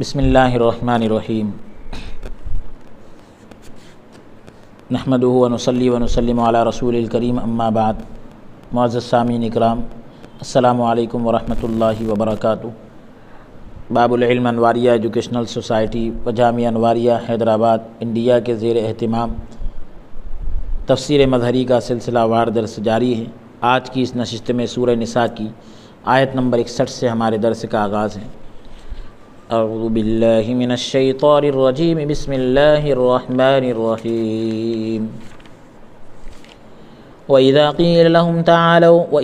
بسم اللہ الرحمن الرحیم نحمدہ ونصلی ونسلم علی رسول الکریم اما بعد۔ معزز سامعین اکرام، السلام علیکم ورحمۃ اللہ وبرکاتہ۔ باب العلم انواریہ ایجوکیشنل سوسائٹی و جامعہ انواریہ حیدرآباد انڈیا کے زیر اہتمام تفسیر مظہری کا سلسلہ وار درس جاری ہے۔ آج کی اس نشست میں سورہ نساء کی آیت نمبر 61 سے ہمارے درس کا آغاز ہے۔ اعوذ باللہ من الشیطان الرجیم، بسم اللہ الرحمن الرحیم۔ وَإِذَا قِيلَ لَهُمْ تَعَالَوْا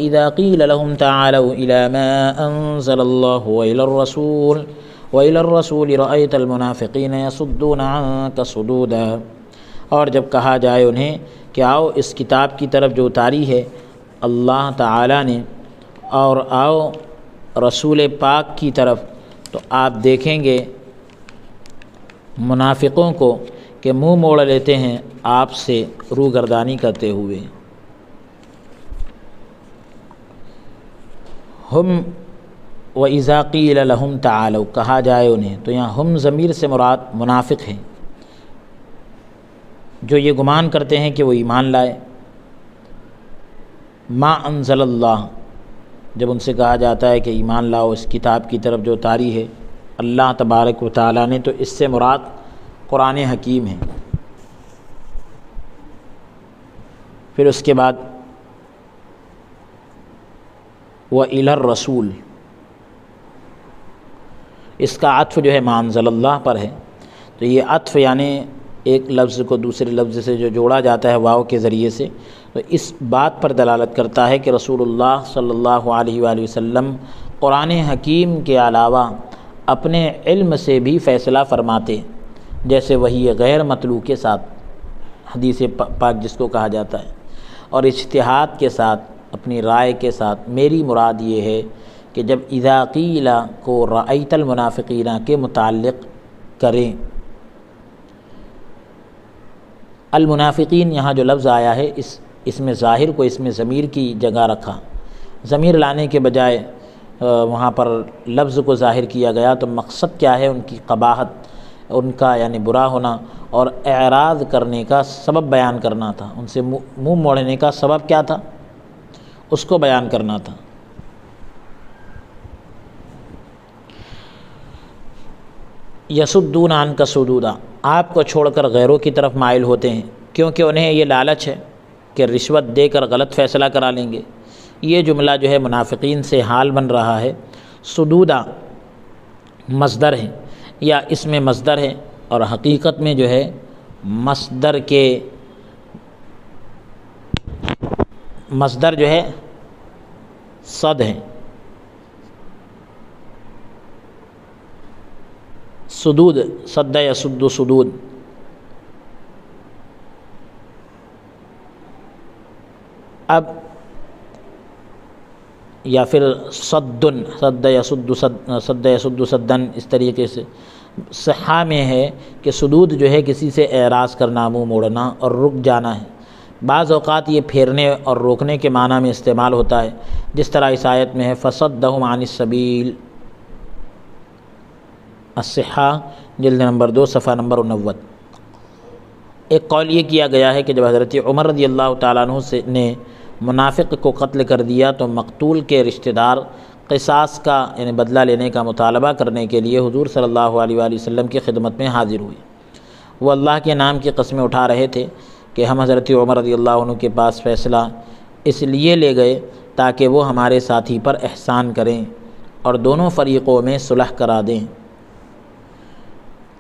إِلَى مَا أَنزَلَ اللَّهُ وَإِلَى الرَّسُولِ رَأَيْتَ الْمُنَافِقِينَ يَصُدُّونَ عَنكَ صُدُودًا۔ اور جب کہا جائے انہیں کہ آؤ اس کتاب کی طرف جو اتاری ہے اللہ تعالیٰ نے، اور آؤ رسول پاک کی طرف، تو آپ دیکھیں گے منافقوں کو کہ منہ موڑ لیتے ہیں آپ سے روگردانی کرتے ہوئے۔ ہم وَإِذَا قِيلَ لَهُمْ تَعَالَوْا، کہا جائے انہیں، تو یہاں ہم ضمیر سے مراد منافق ہیں، جو یہ گمان کرتے ہیں کہ وہ ایمان لائے۔ ما انزل اللہ، جب ان سے کہا جاتا ہے کہ ایمان لاؤ اس کتاب کی طرف جو اتاری ہے اللہ تبارک و تعالیٰ نے، تو اس سے مراد قرآن حکیم ہے۔ پھر اس کے بعد وَإِلَى الرَّسُولِ، اس کا عطف جو ہے ما انزل اللہ پر ہے، تو یہ عطف یعنی ایک لفظ کو دوسرے لفظ سے جو جوڑا جاتا ہے واو کے ذریعے سے، تو اس بات پر دلالت کرتا ہے کہ رسول اللہ صلی اللہ علیہ وآلہ وسلم قرآن حکیم کے علاوہ اپنے علم سے بھی فیصلہ فرماتے، جیسے وحی غیر مطلوع کے ساتھ، حدیث پاک جس کو کہا جاتا ہے، اور اجتہاد کے ساتھ، اپنی رائے کے ساتھ۔ میری مراد یہ ہے کہ جب اذا قیل کو رأیت المنافقین کے متعلق کریں، المنافقین یہاں جو لفظ آیا ہے اس میں ظاہر کو اس میں ضمیر کی جگہ رکھا، ضمیر لانے کے بجائے وہاں پر لفظ کو ظاہر کیا گیا، تو مقصد کیا ہے؟ ان کی قباحت، ان کا یعنی برا ہونا اور اعراض کرنے کا سبب بیان کرنا تھا، ان سے منہ موڑنے کا سبب کیا تھا اس کو بیان کرنا تھا۔ یصدون عنک صدودا، آپ کو چھوڑ کر غیروں کی طرف مائل ہوتے ہیں، کیونکہ انہیں یہ لالچ ہے کہ رشوت دے کر غلط فیصلہ کرا لیں گے۔ یہ جملہ جو ہے منافقین سے حال بن رہا ہے۔ صدودا مصدر ہے، یا اس میں مصدر ہے، اور حقیقت میں جو ہے مصدر جو ہے صد ہے، صدود، صد یصد صدود۔ اب یا پھر صدن، صد یصد صدن، اس طریقے سے صحہ میں ہے کہ صدود جو ہے کسی سے اعراض کرنا، منہ موڑنا اور رک جانا ہے۔ بعض اوقات یہ پھیرنے اور روکنے کے معنی میں استعمال ہوتا ہے، جس طرح اس آیت میں ہے فصدہم عن السبیل، الصحہ جلد نمبر 2 صفحہ نمبر 89۔ ایک قول یہ کیا گیا ہے کہ جب حضرت عمر رضی اللہ تعالیٰ عنہ نے منافق کو قتل کر دیا، تو مقتول کے رشتہ دار قصاص کا یعنی بدلہ لینے کا مطالبہ کرنے کے لیے حضور صلی اللہ علیہ وآلہ وسلم کی خدمت میں حاضر ہوئے۔ وہ اللہ کے نام کی قسمیں اٹھا رہے تھے کہ ہم حضرت عمر رضی اللہ عنہ کے پاس فیصلہ اس لیے لے گئے تاکہ وہ ہمارے ساتھی پر احسان کریں اور دونوں فریقوں میں صلح کرا دیں۔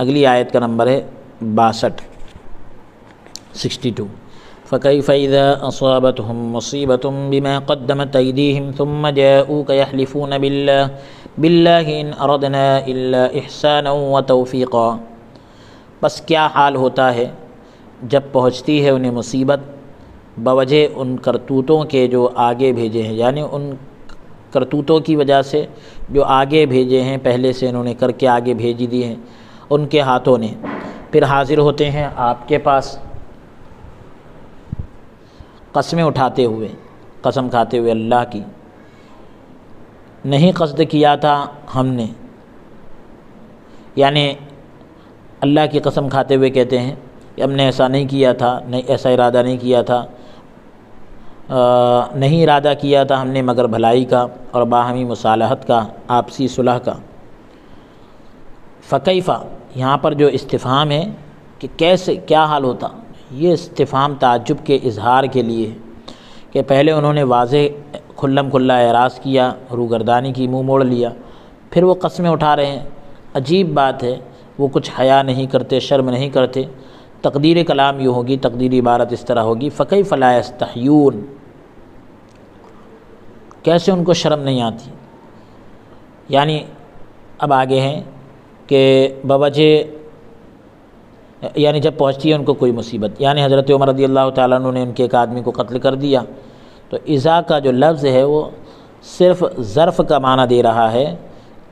اگلی آیت کا نمبر ہے 62۔ فَكَيْفَ إِذَا أَصَابَتْهُم مُّصِيبَةٌ بِمَا قَدَّمَتْ أَيْدِيهِمْ ثُمَّ جَاءُوكَ يَحْلِفُونَ بِاللَّهِ إِنْ أَرَدْنَا إِلَّا إِحْسَانًا وَتَوْفِيقًا۔ بس کیا حال ہوتا ہے جب پہنچتی ہے انہیں مصیبت بوجہ ان کرتوتوں کے جو آگے بھیجے ہیں، یعنی ان کرتوتوں کی وجہ سے جو آگے بھیجے ہیں، پہلے سے انہوں نے کر کے آگے بھیجی دی ہیں ان کے ہاتھوں نے، پھر حاضر ہوتے ہیں آپ کے پاس قسمیں اٹھاتے ہوئے، قسم کھاتے ہوئے اللہ کی، نہیں قصد کیا تھا ہم نے، یعنی اللہ کی قسم کھاتے ہوئے کہتے ہیں کہ ہم نے ایسا نہیں کیا تھا، نہیں ایسا ارادہ نہیں کیا تھا، نہیں ارادہ کیا تھا ہم نے مگر بھلائی کا اور باہمی مصالحت کا، آپسی صلح کا۔ فکیفہ یہاں پر جو استفہام ہے کہ کیسے کیا حال ہوتا، یہ استفہام تعجب کے اظہار کے لیے ہے کہ پہلے انہوں نے واضح کھلم کھلا اعراض کیا، روگردانی کی، منہ موڑ لیا، پھر وہ قسمیں اٹھا رہے ہیں۔ عجیب بات ہے، وہ کچھ حیا نہیں کرتے، شرم نہیں کرتے۔ تقدیر کلام یوں ہوگی، تقدیری عبارت اس طرح ہوگی، فکیف لا یستحیون، کیسے ان کو شرم نہیں آتی۔ یعنی اب آگے ہیں کہ بوجہ یعنی جب پہنچتی ہے ان کو کوئی مصیبت، یعنی حضرت عمر رضی اللہ تعالیٰ عنہ نے ان کے ایک آدمی کو قتل کر دیا، تو اذا کا جو لفظ ہے وہ صرف ظرف کا معنی دے رہا ہے،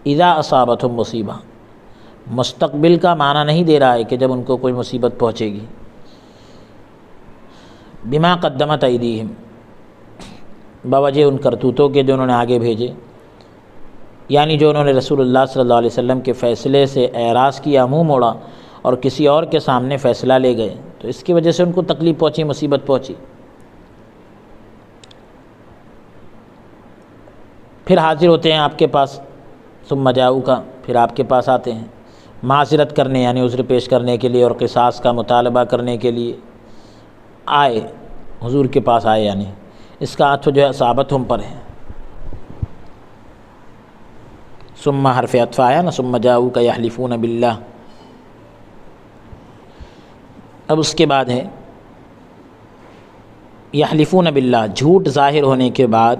اذا اصابتہم مصیبہ، مستقبل کا معنی نہیں دے رہا ہے کہ جب ان کو کوئی مصیبت پہنچے گی۔ بما قدمت ایدیہم، بوجہ ان کرتوتوں کے جو انہوں نے آگے بھیجے، یعنی جو انہوں نے رسول اللہ صلی اللہ علیہ وسلم کے فیصلے سے اعراض کیا، منہ موڑا اور کسی اور کے سامنے فیصلہ لے گئے، تو اس کی وجہ سے ان کو تکلیف پہنچی، مصیبت پہنچی۔ پھر حاضر ہوتے ہیں آپ کے پاس، ثم جاؤک، پھر آپ کے پاس آتے ہیں معذرت کرنے، یعنی عذر پیش کرنے کے لیے اور قصاص کا مطالبہ کرنے کے لیے آئے، حضور کے پاس آئے، یعنی اس کا عطف جو ہے اصابتہم پر ہے۔ ثم حرف عطف آیا نا، ثم جاؤک یحلفون باللہ۔ اب اس کے بعد ہے یحلفون باللہ، جھوٹ ظاہر ہونے کے بعد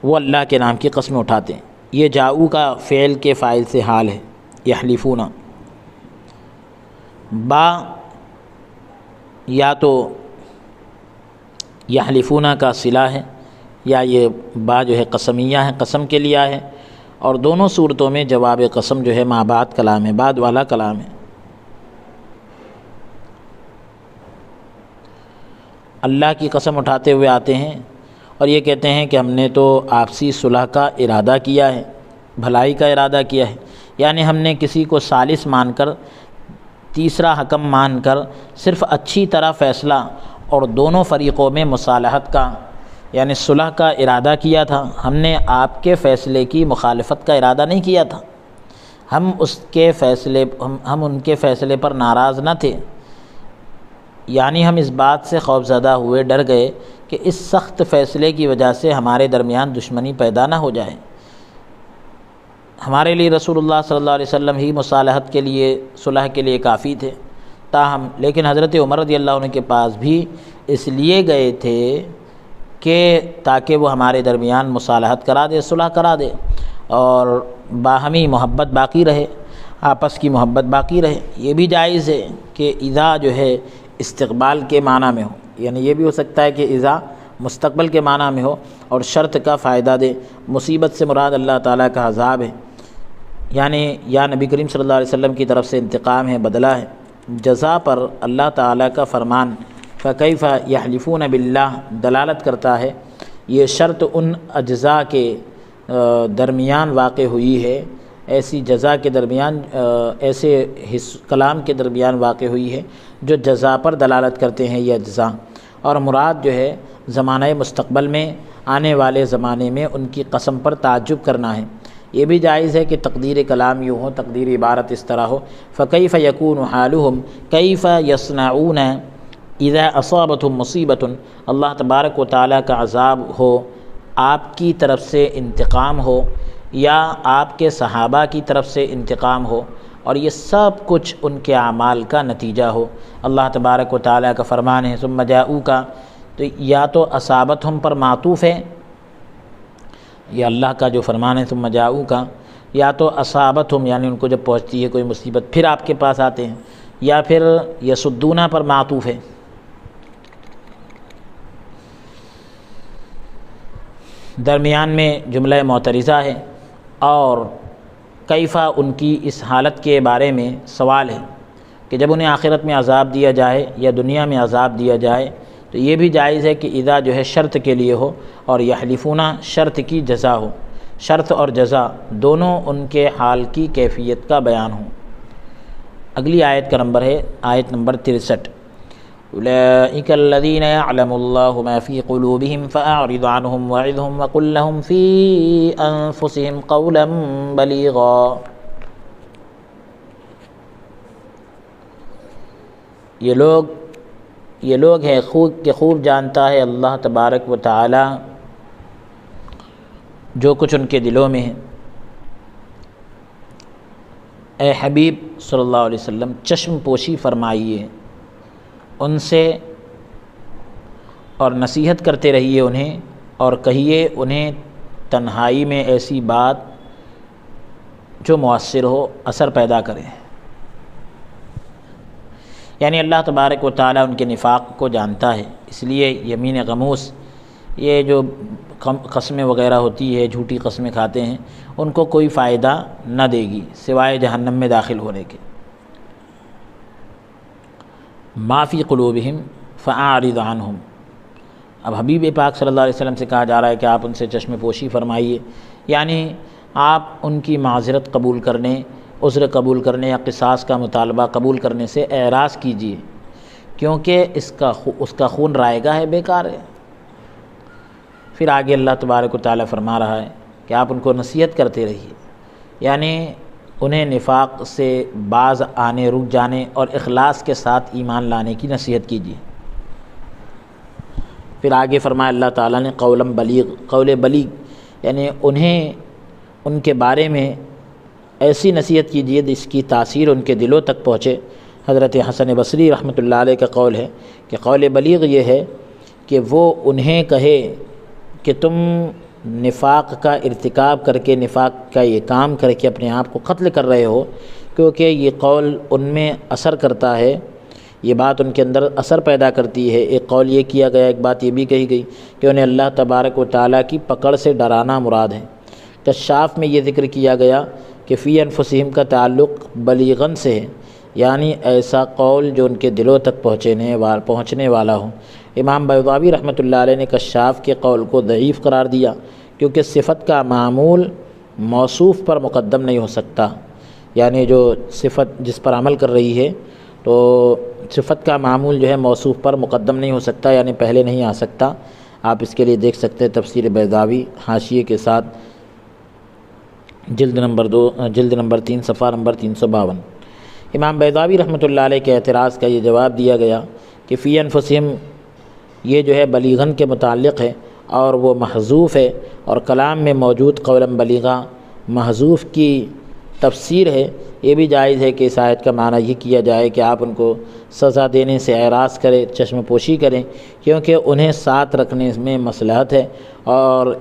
وہ اللہ کے نام کی قسم اٹھاتے ہیں۔ یہ جاؤ کا فعل کے فاعل سے حال ہے، یحلفون۔ با یا تو یحلفون کا صلہ ہے، یا یہ با جو ہے قسمیہ ہے، قسم کے لیے ہے، اور دونوں صورتوں میں جواب قسم جو ہے ما بعد کلام ہے، بعد والا کلام ہے۔ اللہ کی قسم اٹھاتے ہوئے آتے ہیں اور یہ کہتے ہیں کہ ہم نے تو آپسی صلح کا ارادہ کیا ہے، بھلائی کا ارادہ کیا ہے، یعنی ہم نے کسی کو ثالث مان کر، تیسرا حکم مان کر صرف اچھی طرح فیصلہ اور دونوں فریقوں میں مصالحت کا یعنی صلح کا ارادہ کیا تھا۔ ہم نے آپ کے فیصلے کی مخالفت کا ارادہ نہیں کیا تھا، ہم ان کے فیصلے پر ناراض نہ تھے، یعنی ہم اس بات سے خوف زدہ ہوئے، ڈر گئے کہ اس سخت فیصلے کی وجہ سے ہمارے درمیان دشمنی پیدا نہ ہو جائے۔ ہمارے لیے رسول اللہ صلی اللہ علیہ وسلم ہی مصالحت کے لیے، صلح کے لیے کافی تھے، تاہم لیکن حضرت عمر رضی اللہ عنہ کے پاس بھی اس لیے گئے تھے کہ تاکہ وہ ہمارے درمیان مصالحت کرا دے، صلح کرا دے، اور باہمی محبت باقی رہے، آپس کی محبت باقی رہے۔ یہ بھی جائز ہے کہ اذا جو ہے استقبال کے معنی میں ہو، یعنی یہ بھی ہو سکتا ہے کہ اذا مستقبل کے معنی میں ہو اور شرط کا فائدہ دے۔ مصیبت سے مراد اللہ تعالیٰ کا عذاب ہے، یعنی یا نبی کریم صلی اللہ علیہ وسلم کی طرف سے انتقام ہے، بدلہ ہے۔ جزا پر اللہ تعالیٰ کا فرمان فکیف یحلفون باللہ دلالت کرتا ہے، یہ شرط ان اجزاء کے درمیان واقع ہوئی ہے، ایسی جزا کے درمیان، ایسے کلام کے درمیان واقع ہوئی ہے جو جزا پر دلالت کرتے ہیں یہ اجزاء، اور مراد جو ہے زمانہ مستقبل میں، آنے والے زمانے میں ان کی قسم پر تعجب کرنا ہے۔ یہ بھی جائز ہے کہ تقدیر کلام یوں ہو، تقدیر عبارت اس طرح ہو، فکیف یکون حالہم کیف یصنعون اذا اصابتہم مصیبۃ، اللہ تبارک و تعالیٰ کا عذاب ہو، آپ کی طرف سے انتقام ہو، یا آپ کے صحابہ کی طرف سے انتقام ہو، اور یہ سب کچھ ان کے اعمال کا نتیجہ ہو۔ اللہ تبارک و تعالیٰ کا فرمان ہے ثم جاؤک، تو یا تو اصابتہم پر معطوف ہے، یہ اللہ کا جو فرمان ہے ثم جاؤک، یا تو اصابتہم یعنی ان کو جب پہنچتی ہے کوئی مصیبت پھر آپ کے پاس آتے ہیں، یا پھر یصدون پر معطوف ہے۔ درمیان میں جملہ معترضہ ہے، اور کیفا ان کی اس حالت کے بارے میں سوال ہے کہ جب انہیں آخرت میں عذاب دیا جائے یا دنیا میں عذاب دیا جائے، تو یہ بھی جائز ہے کہ اذا جو ہے شرط کے لیے ہو اور یحلفون شرط کی جزا ہو، شرط اور جزا دونوں ان کے حال کی کیفیت کا بیان ہو۔ اگلی آیت کا نمبر ہے آیت نمبر 63، اولئک الذین یعلم اللہ ما فی قلوبہم فاعرض عنہم وعظہم وقل لہم فی انفسہم قولا بلیغا۔ یہ لوگ ہیں خوب جانتا ہے اللہ تبارک و تعالی جو کچھ ان کے دلوں میں ہے۔ اے حبیب صلی اللہ علیہ وسلم چشم پوشی فرمائیے ان سے اور نصیحت کرتے رہیے انہیں، اور کہیے انہیں تنہائی میں ایسی بات جو مؤثر ہو، اثر پیدا کرے۔ یعنی اللہ تبارک و تعالیٰ ان کے نفاق کو جانتا ہے، اس لیے یمین غموس، یہ جو قسمیں وغیرہ ہوتی ہے، جھوٹی قسمیں کھاتے ہیں، ان کو کوئی فائدہ نہ دے گی سوائے جہنم میں داخل ہونے کے۔ ما فی قلوبہم فاعرض عنہم، اب حبیب پاک صلی اللہ علیہ وسلم سے کہا جا رہا ہے کہ آپ ان سے چشم پوشی فرمائیے، یعنی آپ ان کی معذرت قبول کرنے، عذر قبول کرنے یا قصاص کا مطالبہ قبول کرنے سے اعراض کیجیے، کیونکہ اس کا خون رائگاں ہے، بیکار ہے۔ پھر آگے اللہ تبارک و تعالیٰ فرما رہا ہے کہ آپ ان کو نصیحت کرتے رہیے، یعنی انہیں نفاق سے باز آنے، رک جانے اور اخلاص کے ساتھ ایمان لانے کی نصیحت کیجیے۔ پھر آگے فرمایا اللہ تعالیٰ نے قول بلیغ، یعنی انہیں ان کے بارے میں ایسی نصیحت کیجیے جس کی تاثیر ان کے دلوں تک پہنچے۔ حضرت حسن بصری رحمۃ اللہ علیہ کا قول ہے کہ قول بلیغ یہ ہے کہ وہ انہیں کہے کہ تم نفاق کا ارتکاب کر کے، نفاق کا یہ کام کر کے اپنے آپ کو قتل کر رہے ہو، کیونکہ یہ قول ان میں اثر کرتا ہے، یہ بات ان کے اندر اثر پیدا کرتی ہے۔ ایک قول یہ کیا گیا، ایک بات یہ بھی کہی گئی کہ انہیں اللہ تبارک و تعالیٰ کی پکڑ سے ڈرانا مراد ہے۔ کشاف میں یہ ذکر کیا گیا کہ فی انفسہم کا تعلق بلیغن سے ہے، یعنی ایسا قول جو ان کے دلوں تک پہنچنے والا ہو۔ امام بیضاوی رحمۃ اللہ علیہ نے کشاف کے قول کو ضعیف قرار دیا، کیونکہ صفت کا معمول موصوف پر مقدم نہیں ہو سکتا، یعنی جو صفت جس پر عمل کر رہی ہے تو صفت کا معمول جو ہے موصوف پر مقدم نہیں ہو سکتا، یعنی پہلے نہیں آ سکتا۔ آپ اس کے لیے دیکھ سکتے ہیں تفسیر بیضاوی حاشیے کے ساتھ، جلد نمبر 3 صفحہ نمبر 352۔ امام بیضاوی رحمۃ اللہ علیہ کے اعتراض کا یہ جواب دیا گیا کہ فی انفسہم یہ جو ہے بلیغن کے متعلق ہے اور وہ محذوف ہے، اور کلام میں موجود قولا بلیغا محذوف کی تفسیر ہے۔ یہ بھی جائز ہے کہ اس آیت کا معنی یہ کیا جائے کہ آپ ان کو سزا دینے سے اعراض کریں، چشم پوشی کریں، کیونکہ انہیں ساتھ رکھنے میں مصلحت ہے، اور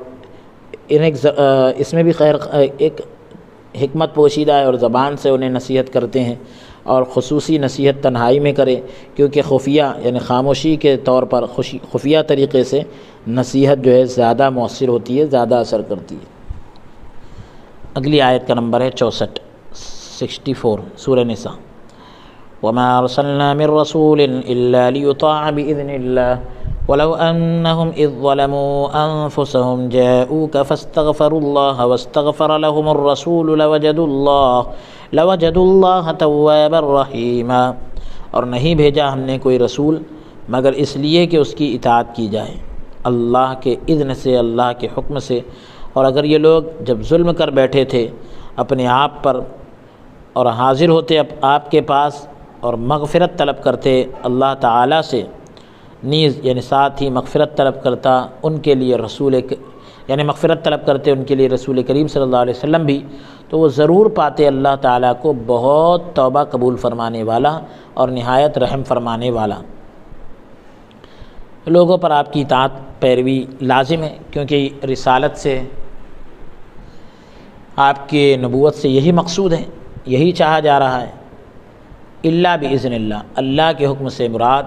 اس میں بھی خیر ایک حکمت پوشیدہ ہے، اور زبان سے انہیں نصیحت کرتے ہیں، اور خصوصی نصیحت تنہائی میں کرے، کیونکہ خفیہ یعنی خاموشی کے طور پر خفیہ طریقے سے نصیحت جو ہے زیادہ مؤثر ہوتی ہے، زیادہ اثر کرتی ہے۔ اگلی آیت کا نمبر ہے 64 سورہ نساء، وما ارسلنا من رسول الا ليطاع باذن الله ولو انهم اذ ظلموا انفسهم جاءوك فاستغفروا الله واستغفر لهم الرسول لوجدوا الله توابا رحيما، اور نہیں بھیجا ہم نے کوئی رسول مگر اس لیے کہ اس کی اطاعت کی جائے اللہ کے اذن سے، اللہ کے حکم سے۔ اور اگر یہ لوگ جب ظلم کر بیٹھے تھے اپنے آپ پر اور حاضر ہوتے آپ کے پاس اور مغفرت طلب کرتے اللہ تعالیٰ سے نیز، یعنی ساتھ ہی مغفرت طلب کرتا ان کے لیے مغفرت طلب کرتے ان کے لیے رسول کریم صلی اللہ علیہ وسلم بھی، تو وہ ضرور پاتے اللہ تعالیٰ کو بہت توبہ قبول فرمانے والا اور نہایت رحم فرمانے والا۔ لوگوں پر آپ کی اطاعت پیروی لازم ہے، کیونکہ رسالت سے، آپ کی نبوت سے یہی مقصود ہے، یہی چاہا جا رہا ہے۔ الا باذن اللہ، اللہ کے حکم سے مراد،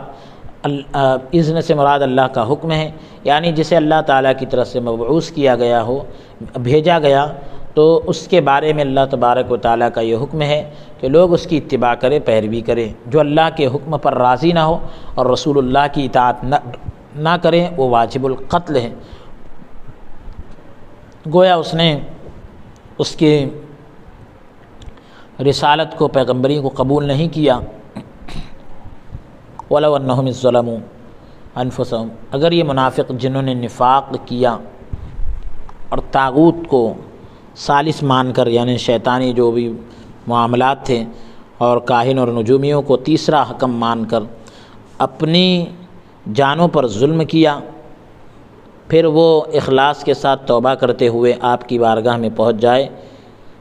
اذن سے مراد اللہ کا حکم ہے، یعنی جسے اللہ تعالیٰ کی طرف سے مبعوث کیا گیا ہو، بھیجا گیا، تو اس کے بارے میں اللہ تبارک و تعالیٰ کا یہ حکم ہے کہ لوگ اس کی اتباع کریں، پیروی کریں۔ جو اللہ کے حکم پر راضی نہ ہو اور رسول اللہ کی اطاعت نہ کریں وہ واجب القتل ہے، گویا اس نے اس کی رسالت کو، پیغمبری کو قبول نہیں کیا، وَلَوْ أَنَّهُمْ إِذ ظَّلَمُوا أَنفُسَهُمْ، اگر یہ منافق جنہوں نے نفاق کیا اور طاغوت کو ثالث مان کر، یعنی شیطانی جو بھی معاملات تھے، اور کاہن اور نجومیوں کو تیسرا حکم مان کر اپنی جانوں پر ظلم کیا، پھر وہ اخلاص کے ساتھ توبہ کرتے ہوئے آپ کی بارگاہ میں پہنچ جائے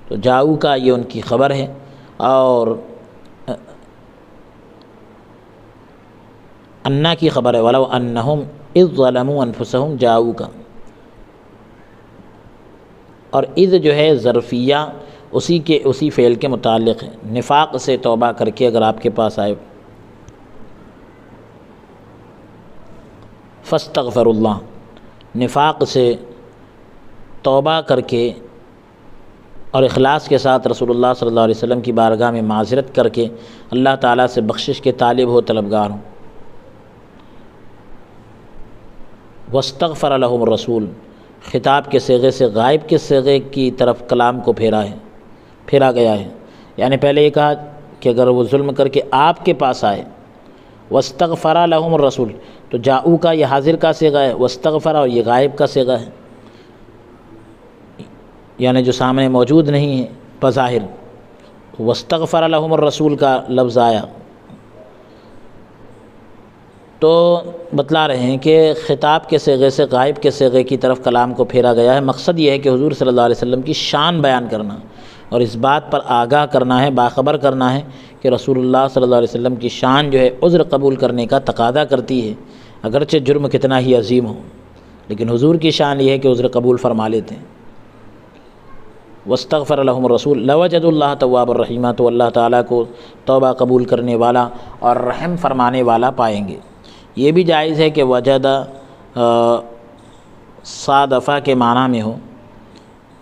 تو جاؤ کا یہ ان کی خبر ہے۔ اور انا کی خبر ہے، وَلَوْ أَنَّهُمْ إِذْ ظَّلَمُوا أَنفُسَهُمْ جاؤ کا، اور اذ جو ہے ظرفیہ اسی فعل کے متعلق ہے، نفاق سے توبہ کر کے اگر آپ کے پاس آئے، فاستغفر اللہ، نفاق سے توبہ کر کے اور اخلاص کے ساتھ رسول اللہ صلی اللہ علیہ وسلم کی بارگاہ میں معذرت کر کے اللہ تعالیٰ سے بخشش کے طالب ہو، طلبگار ہوں۔ واستغفر لهم الرسول، خطاب کے صیغے سے غائب کے صیغے کی طرف کلام کو پھیرا گیا ہے، یعنی پہلے یہ کہا کہ اگر وہ ظلم کر کے آپ کے پاس آئے، واستغفر لهم الرسول، تو جاؤ کا یہ حاضر کا صیغہ ہے، واستغفر اور یہ غائب کا صیغہ ہے، یعنی جو سامنے موجود نہیں ہے بظاہر۔ واستغفر لهم الرسول کا لفظ آیا تو بتلا رہے ہیں کہ خطاب کے صیغے سے غائب کے صیغے کی طرف کلام کو پھیرا گیا ہے۔ مقصد یہ ہے کہ حضور صلی اللہ علیہ وسلم کی شان بیان کرنا اور اس بات پر آگاہ کرنا ہے، باخبر کرنا ہے کہ رسول اللہ صلی اللہ علیہ وسلم کی شان جو ہے عذر قبول کرنے کا تقاضا کرتی ہے، اگرچہ جرم کتنا ہی عظیم ہو، لیکن حضور کی شان یہ ہے کہ عذر قبول فرما لیتے ہیں۔ واستغفر لهم الرسول لوجد اللہ تواب الرحیمہ، تو اللہ تعالیٰ کو توبہ قبول کرنے والا اور رحم فرمانے والا پائیں گے۔ یہ بھی جائز ہے کہ وجد صادفہ کے معنی میں ہو،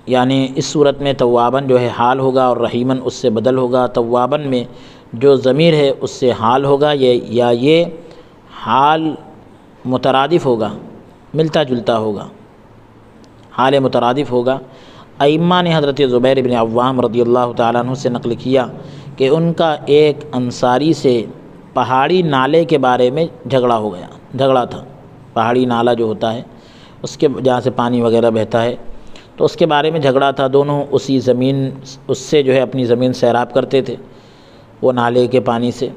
یعنی اس صورت میں توابن جو ہے حال ہوگا اور رحیمن اس سے بدل ہوگا۔ توابن میں جو ضمیر ہے اس سے حال ہوگا، یا یہ حال مترادف ہوگا، ملتا جلتا ہوگا، حال مترادف ہوگا۔ ائمہ نے حضرت زبیر بن عوام رضی اللہ تعالیٰ عنہ سے نقل کیا کہ ان کا ایک انصاری سے پہاڑی نالے کے بارے میں جھگڑا تھا۔ پہاڑی نالہ جو ہوتا ہے اس کے جہاں سے پانی وغیرہ بہتا ہے، تو اس کے بارے میں جھگڑا تھا۔ دونوں اس سے جو ہے اپنی زمین سیراب کرتے تھے، وہ نالے کے پانی سے۔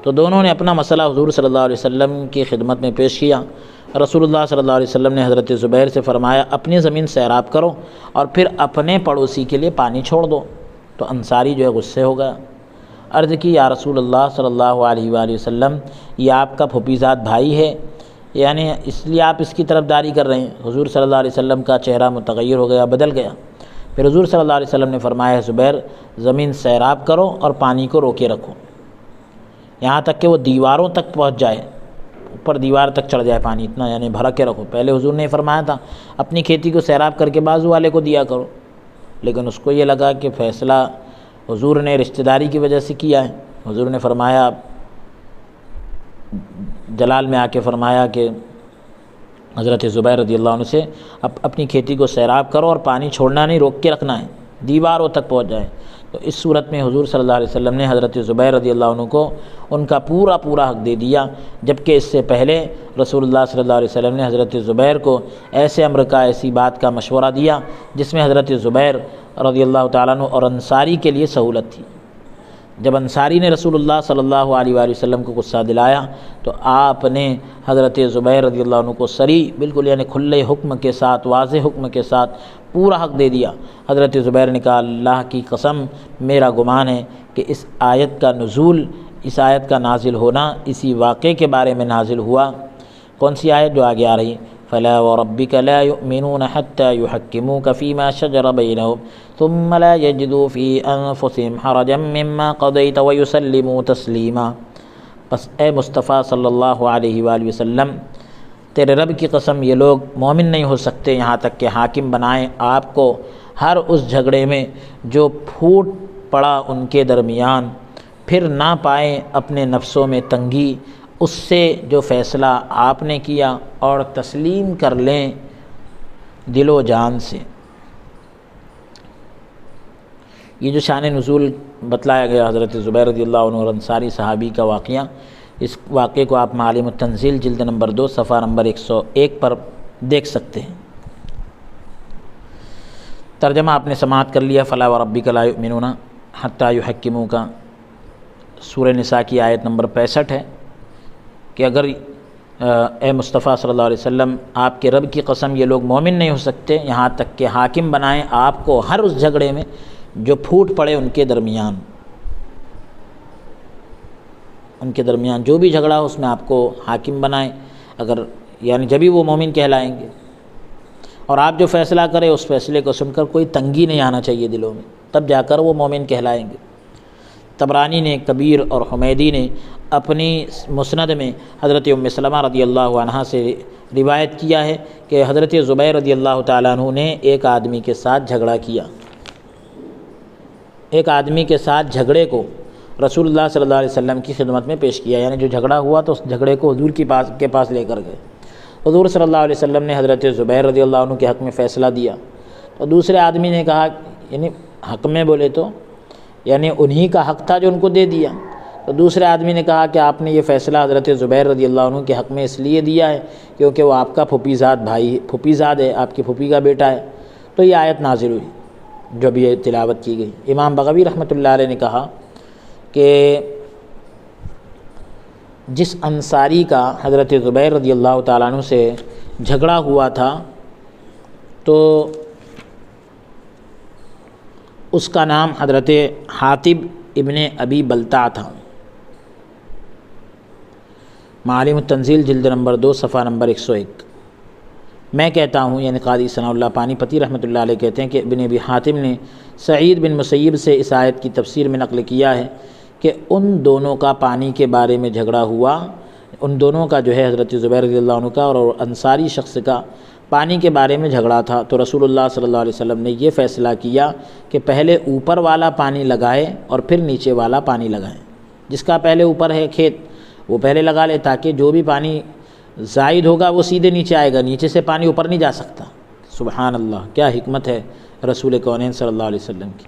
تو دونوں نے اپنا مسئلہ حضور صلی اللہ علیہ وسلم کی خدمت میں پیش کیا۔ رسول اللہ صلی اللہ علیہ وسلم نے حضرت زبیر سے فرمایا اپنی زمین سیراب کرو اور پھر اپنے پڑوسی کے لیے پانی چھوڑ دو۔ تو انصاری جو ہے غصے ہو گیا، عرض کی یا رسول اللہ صلی اللہ علیہ وآلہ وسلم، یہ آپ کا پھوپھیزاد بھائی ہے، یعنی اس لیے آپ اس کی طرفداری کر رہے ہیں۔ حضور صلی اللہ علیہ وسلم کا چہرہ متغیر ہو گیا، بدل گیا۔ پھر حضور صلی اللہ علیہ وسلم نے فرمایا زبیر زمین سیراب کرو اور پانی کو روکے رکھو یہاں تک کہ وہ دیواروں تک پہنچ جائے، اوپر دیوار تک چڑھ جائے پانی، اتنا یعنی بھر کے رکھو۔ پہلے حضور نے فرمایا تھا اپنی کھیتی کو سیراب کر کے بازو والے کو دیا کرو، لیکن اس کو یہ لگا کہ فیصلہ حضور نے رشتہ داری کی وجہ سے کیا ہے۔ حضور نے فرمایا جلال میں آ کے فرمایا کہ حضرت زبیر رضی اللہ عنہ سے اپنی کھیتی کو سیراب کرو اور پانی چھوڑنا نہیں، روک کے رکھنا ہے، دیواروں تک پہنچ جائے۔ تو اس صورت میں حضور صلی اللہ علیہ وسلم نے حضرت زبیر رضی اللہ عنہ کو ان کا پورا حق دے دیا، جبکہ اس سے پہلے رسول اللہ صلی اللہ علیہ وسلم نے حضرت زبیر کو ایسے امر کا، ایسی بات کا مشورہ دیا جس میں حضرت زبیر رضی اللہ تعالیٰ عنہ اور انصاری کے لیے سہولت تھی۔ جب انصاری نے رسول اللہ صلی اللہ علیہ وآلہ وسلم کو غصہ دلایا تو آپ نے حضرت زبیر رضی اللہ عنہ کو صریح بالکل یعنی کھلے حکم کے ساتھ، واضح حکم کے ساتھ پورا حق دے دیا۔ حضرت زبیر نے کہا اللہ کی قسم میرا گمان ہے کہ اس آیت کا نزول، اس آیت کا نازل ہونا اسی واقعے کے بارے میں نازل ہوا۔ کون سی آیت جو آگے آ رہی ہے؟ فَلَا وَرَبِّكَ لَا يُؤْمِنُونَ حَتَّى يُحَكِّمُوكَ فِي مَا شَجَرَ بَيْنَهُمْ ثُمَّ لَا يَجِدُوا فِي أَنفُسِهِمْ حَرَجًا مِّمَّا قَضَيْتَ وَيُسَلِّمُوا تَسْلِيمًا۔ بس اے مصطفیٰ صلی اللہ علیہ وآلہ وسلم، تیرے رب کی قسم یہ لوگ مومن نہیں ہو سکتے یہاں تک کہ حاکم بنائیں آپ کو ہر اس جھگڑے میں جو پھوٹ پڑا ان کے درمیان، پھر نہ پائیں اپنے نفسوں میں تنگی اس سے جو فیصلہ آپ نے کیا، اور تسلیم کر لیں دل و جان سے۔ یہ جو شان نزول بتلایا گیا حضرت زبیر رضی اللہ عنہ اور انصاری صحابی کا واقعہ، اس واقعے کو آپ معالم التنزیل جلد نمبر 2 صفحہ نمبر 101 پر دیکھ سکتے ہیں۔ ترجمہ آپ نے سماعت کر لیا۔ فلا وربک لا یؤمنون حتی یحکموک، سورہ نساء کی آیت نمبر 65 ہے کہ اگر اے مصطفیٰ صلی اللہ علیہ وسلم آپ کے رب کی قسم یہ لوگ مومن نہیں ہو سکتے یہاں تک کہ حاکم بنائیں آپ کو ہر اس جھگڑے میں جو پھوٹ پڑے ان کے درمیان جو بھی جھگڑا ہو اس میں آپ کو حاکم بنائیں، اگر یعنی جبھی وہ مومن کہلائیں گے، اور آپ جو فیصلہ کریں اس فیصلے کو سن کر کوئی تنگی نہیں آنا چاہیے دلوں میں، تب جا کر وہ مومن کہلائیں گے۔ طبرانی نے کبیر اور حمیدی نے اپنی مسند میں حضرت ام سلمہ رضی اللہ عنہا سے روایت کیا ہے کہ حضرت زبیر رضی اللہ تعالیٰ عنہ نے ایک آدمی کے ساتھ جھگڑا کیا، ایک آدمی کے ساتھ جھگڑے کو رسول اللہ صلی اللہ علیہ وسلم کی خدمت میں پیش کیا، یعنی جو جھگڑا ہوا تو اس جھگڑے کو حضور کے پاس لے کر گئے۔ حضور صلی اللہ علیہ وسلم نے حضرت زبیر رضی اللہ عنہ کے حق میں فیصلہ دیا، تو دوسرے آدمی نے کہا، یعنی حق میں بولے تو یعنی انہی کا حق تھا جو ان کو دے دیا، تو دوسرے آدمی نے کہا کہ آپ نے یہ فیصلہ حضرت زبیر رضی اللہ عنہ کے حق میں اس لیے دیا ہے کیونکہ وہ آپ کا پھوپھی زاد ہے، آپ کی پھوپھی کا بیٹا ہے۔ تو یہ آیت نازل ہوئی جو بھی تلاوت کی گئی۔ امام بغوی رحمۃ اللہ علیہ نے کہا کہ جس انصاری کا حضرت زبیر رضی اللہ تعالیٰ عنہ سے جھگڑا ہوا تھا تو اس کا نام حضرت حاطب ابن ابی بلتع تھا۔ معالم التنزیل جلد نمبر 2 صفحہ نمبر 101۔ میں کہتا ہوں، یعنی قاضی ثناء اللہ پانی پتی رحمۃ اللہ علیہ کہتے ہیں کہ ابن ابی حاتم نے سعید بن مسیب سے اس آیت کی تفسیر میں نقل کیا ہے کہ ان دونوں کا پانی کے بارے میں جھگڑا ہوا، ان دونوں کا جو ہے حضرت زبیر رضی اللہ عنہ کا اور انصاری شخص کا پانی کے بارے میں جھگڑا تھا، تو رسول اللہ صلی اللہ علیہ وسلم نے یہ فیصلہ کیا کہ پہلے اوپر والا پانی لگائے اور پھر نیچے والا پانی لگائیں۔ جس کا پہلے اوپر ہے کھیت وہ پہلے لگا لے تاکہ جو بھی پانی زائد ہوگا وہ سیدھے نیچے آئے گا، نیچے سے پانی اوپر نہیں جا سکتا۔ سبحان اللہ، کیا حکمت ہے رسول کونین صلی اللہ علیہ وسلم کی۔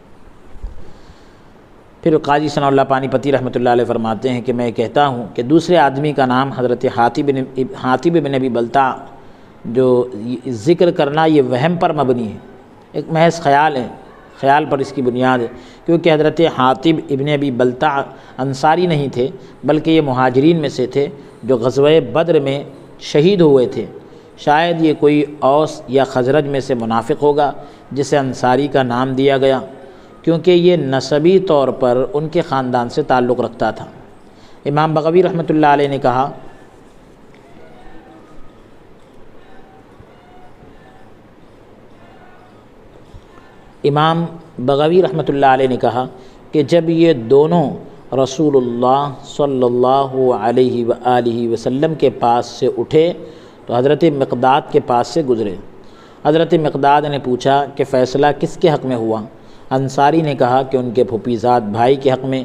پھر قاضی ثناء اللہ پانی پتی رحمۃ اللہ علیہ فرماتے ہیں کہ میں کہتا ہوں کہ دوسرے آدمی کا نام حضرت حاطب بن ابی بلتع، جو ذکر کرنا یہ وہم پر مبنی ہے، ایک محض خیال ہے، خیال پر اس کی بنیاد ہے، کیونکہ حضرت حاطب ابن ابی بلتع انصاری نہیں تھے بلکہ یہ مہاجرین میں سے تھے جو غزوہ بدر میں شہید ہوئے تھے۔ شاید یہ کوئی اوس یا خزرج میں سے منافق ہوگا جسے انصاری کا نام دیا گیا، کیونکہ یہ نسبی طور پر ان کے خاندان سے تعلق رکھتا تھا۔ امام بغوی رحمۃ اللہ علیہ نے کہا کہ جب یہ دونوں رسول اللہ صلی اللہ علیہ وآلہ وسلم کے پاس سے اٹھے تو حضرت مقداد کے پاس سے گزرے۔ حضرت مقداد نے پوچھا کہ فیصلہ کس کے حق میں ہوا؟ انصاری نے کہا کہ ان کے پھوپھی زاد بھائی کے حق میں،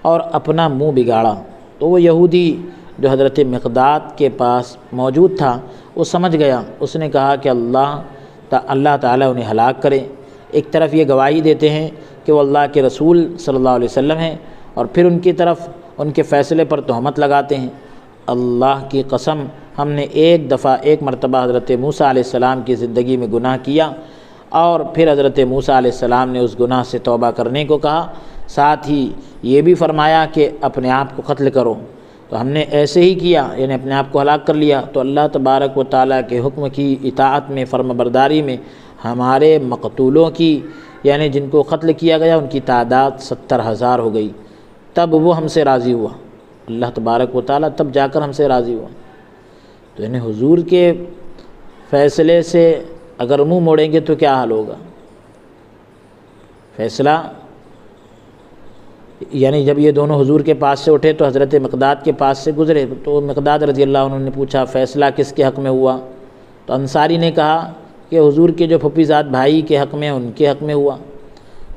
اور اپنا منہ بگاڑا۔ تو وہ یہودی جو حضرت مقداد کے پاس موجود تھا وہ سمجھ گیا، اس نے کہا کہ اللہ تعالیٰ انہیں ہلاک کرے۔ ایک طرف یہ گواہی دیتے ہیں کہ وہ اللہ کے رسول صلی اللہ علیہ وسلم ہیں، اور پھر ان کی طرف ان کے فیصلے پر تہمت لگاتے ہیں۔ اللہ کی قسم، ہم نے ایک مرتبہ حضرت موسیٰ علیہ السلام کی زندگی میں گناہ کیا، اور پھر حضرت موسیٰ علیہ السلام نے اس گناہ سے توبہ کرنے کو کہا، ساتھ ہی یہ بھی فرمایا کہ اپنے آپ کو قتل کرو، تو ہم نے ایسے ہی کیا، یعنی اپنے آپ کو ہلاک کر لیا۔ تو اللہ تبارک و تعالیٰ کے حکم کی اطاعت میں، فرم برداری میں ہمارے مقتولوں کی، یعنی جن کو قتل کیا گیا، ان کی تعداد 70,000 ہو گئی۔ تب وہ ہم سے راضی ہوا، اللہ تبارک و تعالیٰ تب جا کر ہم سے راضی ہوا۔ تو یعنی حضور کے فیصلے سے اگر منہ موڑیں گے تو کیا حال ہوگا؟ فیصلہ یعنی جب یہ دونوں حضور کے پاس سے اٹھے تو حضرت مقداد کے پاس سے گزرے، تو مقداد رضی اللہ عنہ نے پوچھا فیصلہ کس کے حق میں ہوا؟ تو انصاری نے کہا کہ حضور کے جو پھوپھی زاد بھائی کے حق میں، ان کے حق میں ہوا۔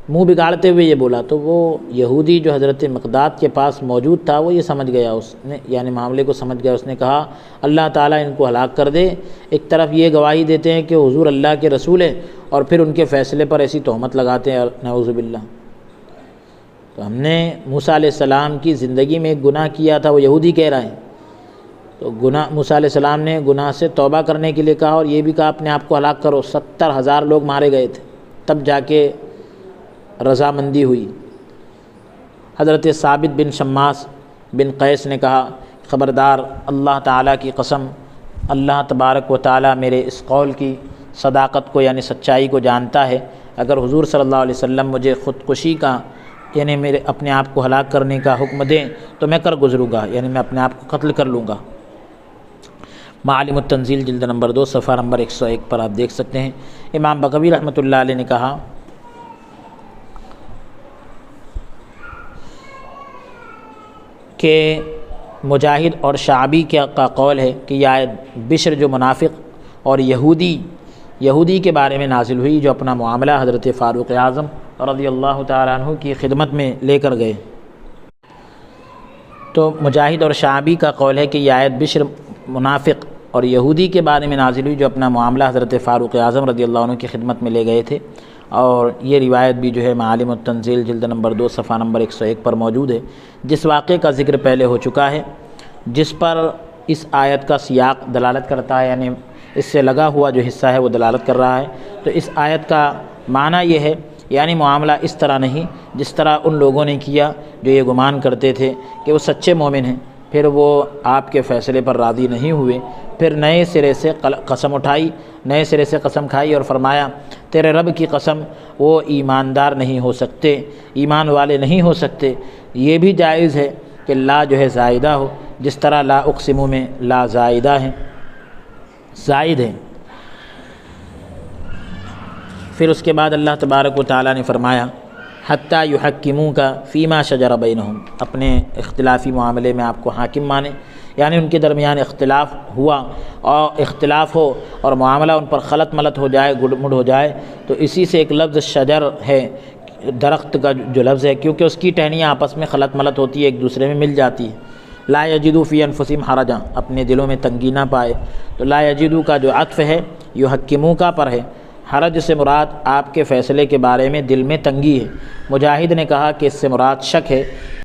منہ بگاڑتے ہوئے یہ بولا، تو وہ یہودی جو حضرت مقداد کے پاس موجود تھا وہ یہ سمجھ گیا، اس نے یعنی معاملے کو سمجھ گیا، اس نے کہا اللہ تعالیٰ ان کو ہلاک کر دے۔ ایک طرف یہ گواہی دیتے ہیں کہ حضور اللہ کے رسول ہیں، اور پھر ان کے فیصلے پر ایسی تہمت لگاتے ہیں، نعوذ باللہ۔ تو ہم نے موسیٰ علیہ السلام کی زندگی میں ایک گناہ کیا تھا، وہ یہودی کہہ رہا ہے، تو گناہ موسیٰ علیہ السلام نے گناہ سے توبہ کرنے کے لیے کہا، اور یہ بھی کہا اپنے آپ کو ہلاک کرو۔ 70,000 لوگ مارے گئے تھے، تب جا کے رضامندی ہوئی۔ حضرت ثابت بن شماس بن قیس نے کہا، خبردار، اللہ تعالیٰ کی قسم، اللہ تبارک و تعالیٰ میرے اس قول کی صداقت کو یعنی سچائی کو جانتا ہے، اگر حضور صلی اللہ علیہ وسلم مجھے خودکشی کا یعنی میرے اپنے آپ کو ہلاک کرنے کا حکم دیں تو میں کر گزروں گا، یعنی میں اپنے آپ کو قتل کر لوں گا۔ معالم التنزیل جلد نمبر 2 صفحہ نمبر 101 پر آپ دیکھ سکتے ہیں۔ امام بغوی رحمۃ اللہ علیہ نے کہا کہ مجاہد اور شعبی کا قول ہے کہ یہ آیت بشر جو منافق اور یہودی کے بارے میں نازل ہوئی، جو اپنا معاملہ حضرت فاروق اعظم رضی اللہ تعالیٰ عنہ کی خدمت میں لے کر گئے۔ تو مجاہد اور شعبی کا قول ہے کہ یہ آیت بشر منافق اور یہودی کے بارے میں نازل ہوئی، جو اپنا معاملہ حضرت فاروق اعظم رضی اللہ عنہ کی خدمت میں لے گئے تھے، اور یہ روایت بھی جو ہے معالم التنزیل جلد نمبر 2 صفحہ نمبر 101 پر موجود ہے۔ جس واقعے کا ذکر پہلے ہو چکا ہے، جس پر اس آیت کا سیاق دلالت کرتا ہے، یعنی اس سے لگا ہوا جو حصہ ہے وہ دلالت کر رہا ہے، تو اس آیت کا معنی یہ ہے، یعنی معاملہ اس طرح نہیں جس طرح ان لوگوں نے کیا جو یہ گمان کرتے تھے کہ وہ سچے مومن ہیں، پھر وہ آپ کے فیصلے پر راضی نہیں ہوئے، پھر نئے سرے سے قسم اٹھائی، نئے سرے سے قسم کھائی اور فرمایا تیرے رب کی قسم وہ ایماندار نہیں ہو سکتے، ایمان والے نہیں ہو سکتے۔ یہ بھی جائز ہے کہ لا جو ہے زائدہ ہو، جس طرح لا اقسم میں لا زائدہ ہے، زائد ہے۔ پھر اس کے بعد اللہ تبارک و تعالیٰ نے فرمایا حتیٰ یحکموک فیما شجر بینہم، اپنے اختلافی معاملے میں آپ کو حاکم مانے، یعنی ان کے درمیان اختلاف ہوا اور اختلاف ہو اور معاملہ ان پر خلط ملط ہو جائے، گڑ مڑ ہو جائے، تو اسی سے ایک لفظ شجر ہے، درخت کا جو لفظ ہے، کیونکہ اس کی ٹہنیاں آپس میں خلط ملط ہوتی ہے، ایک دوسرے میں مل جاتی ہے۔ لا یجدوا فی انفسہم حرجا، اپنے دلوں میں تنگی نہ پائے، تو لا یجدوا کا جو عطف ہے یحکموا کا پر ہے، حرج سے مراد آپ کے فیصلے کے بارے میں دل میں تنگی ہے۔ مجاہد نے کہا کہ اس سے مراد شک ہے،